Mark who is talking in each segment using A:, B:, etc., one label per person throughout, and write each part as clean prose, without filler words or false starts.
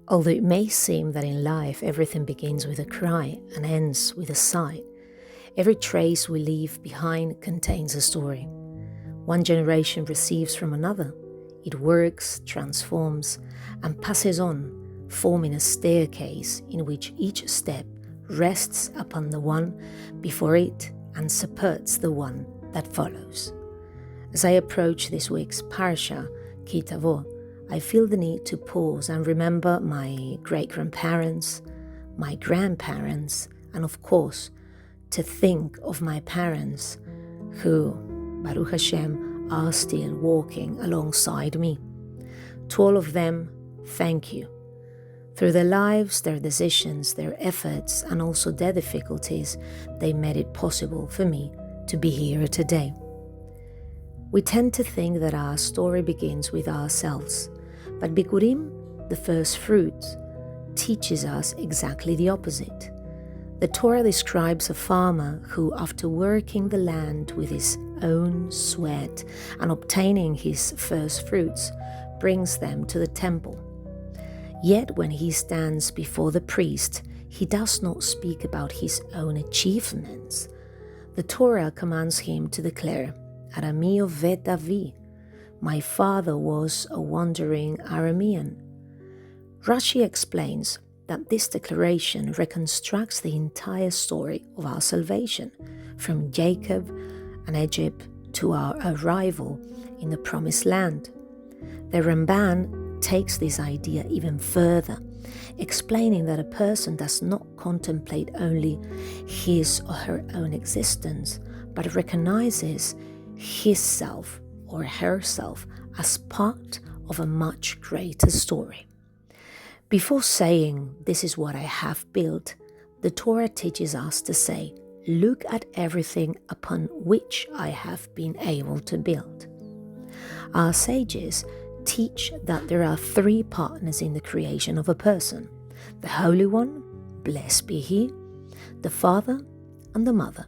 A: Although it may seem that in life everything begins with a cry and ends with a sigh, every trace we leave behind contains a story. One generation receives from another. It works, transforms, and passes on, forming a staircase in which each step rests upon the one before it and supports the one that follows. As I approach this week's Parashat Ki Tavo, I feel the need to pause and remember my great-grandparents, my grandparents, and of course, to think of my parents who, Baruch Hashem, are still walking alongside me. To all of them, thank you. Through their lives, their decisions, their efforts, and also their difficulties, they made it possible for me to be here today. We tend to think that our story begins with ourselves, but Bikkurim, the first fruits, teaches us exactly the opposite. The Torah describes a farmer who, after working the land with his own sweat and obtaining his first fruits, brings them to the temple. Yet when he stands before the priest, he does not speak about his own achievements. The Torah commands him to declare, Arami Oved Avi, my father was a wandering Aramean. Rashi explains that this declaration reconstructs the entire story of our salvation, from Jacob and Egypt to our arrival in the Promised Land. The Ramban takes this idea even further, explaining that a person does not contemplate only his or her own existence, but recognizes his self or herself as part of a much greater story. Before saying, this is what I have built, the Torah teaches us to say, look at everything upon which I have been able to build. Our sages teach that there are three partners in the creation of a person: the Holy One, blessed be He, the Father, and the Mother.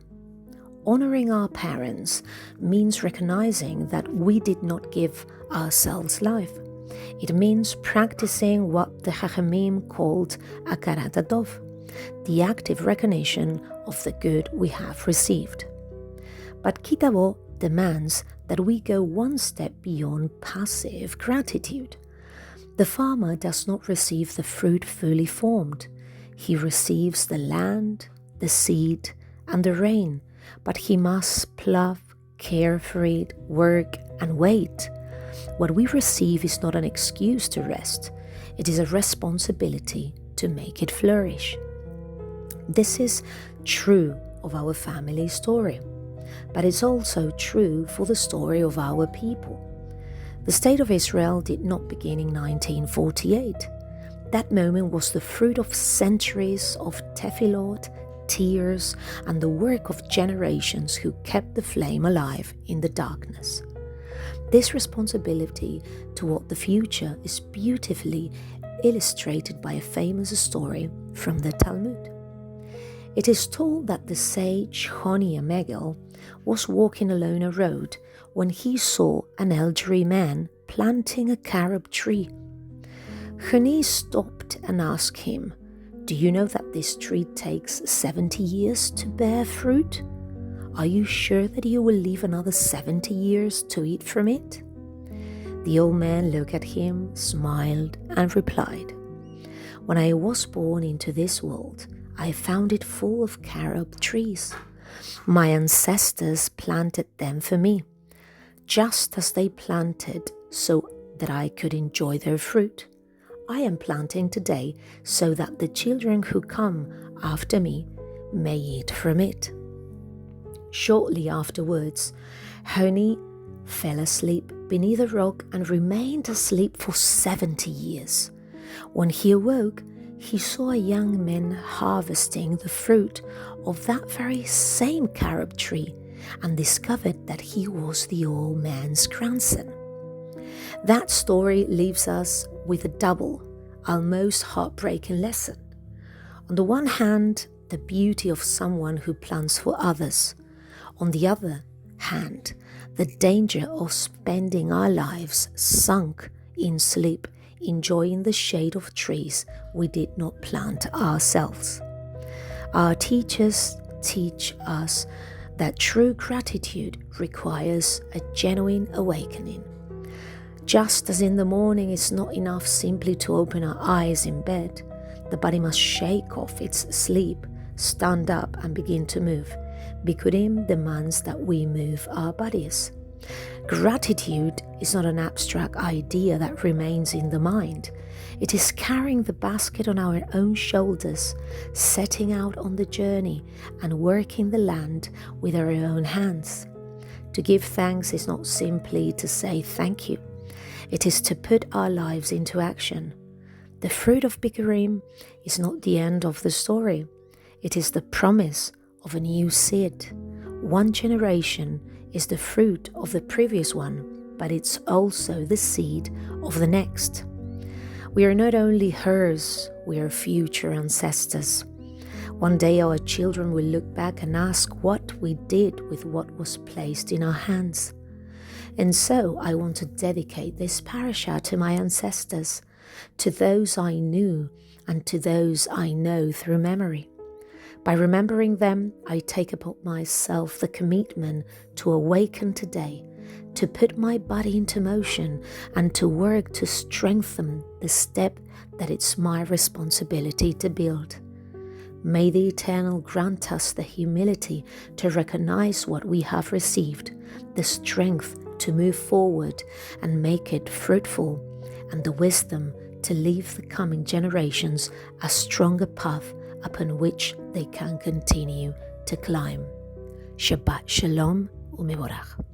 A: Honoring our parents means recognizing that we did not give ourselves life. It means practicing what the Chachamim called Akarat Tov, the active recognition of the good we have received. But Ki Tavo demands that we go one step beyond passive gratitude. The farmer does not receive the fruit fully formed. He receives the land, the seed, and the rain, but he must plough, care for it, work, and wait. What we receive is not an excuse to rest. It is a responsibility to make it flourish. This is true of our family story, but it's also true for the story of our people. The state of Israel did not begin in 1948. That moment was the fruit of centuries of tefillot, tears, and the work of generations who kept the flame alive in the darkness. This responsibility toward the future is beautifully illustrated by a famous story from the Talmud. It is told that the sage Honi HaMe'agel was walking along a road when he saw an elderly man planting a carob tree. Honi stopped and asked him, "Do you know that this tree takes 70 years to bear fruit? Are you sure that you will live another 70 years to eat from it?" The old man looked at him, smiled, and replied, "When I was born into this world, I found it full of carob trees. My ancestors planted them for me, just as they planted so that I could enjoy their fruit. I am planting today so that the children who come after me may eat from it." Shortly afterwards, Honi fell asleep beneath a rock and remained asleep for 70 years. When he awoke, he saw a young man harvesting the fruit of that very same carob tree and discovered that he was the old man's grandson. That story leaves us with a double, almost heartbreaking lesson. On the one hand, the beauty of someone who plants for others. On the other hand, the danger of spending our lives sunk in sleep enjoying the shade of trees we did not plant ourselves. Our teachers teach us that true gratitude requires a genuine awakening. Just as in the morning it's not enough simply to open our eyes in bed, the body must shake off its sleep, stand up and begin to move. Bikkurim demands that we move our bodies. Gratitude is not an abstract idea that remains in the mind. It is carrying the basket on our own shoulders, setting out on the journey and working the land with our own hands. To give thanks is not simply to say thank you. It is to put our lives into action. The fruit of Bikkurim is not the end of the story. It is the promise of a new seed. One generation is the fruit of the previous one, but it's also the seed of the next. We are not only heirs, we are future ancestors. One day our children will look back and ask what we did with what was placed in our hands. And so I want to dedicate this parasha to my ancestors, to those I knew and to those I know through memory. By remembering them, I take upon myself the commitment to awaken today, to put my body into motion and to work to strengthen the step that it's my responsibility to build. May the Eternal grant us the humility to recognize what we have received, the strength to move forward and make it fruitful, and the wisdom to leave the coming generations a stronger path upon which they can continue to climb. Shabbat Shalom u'mevorach.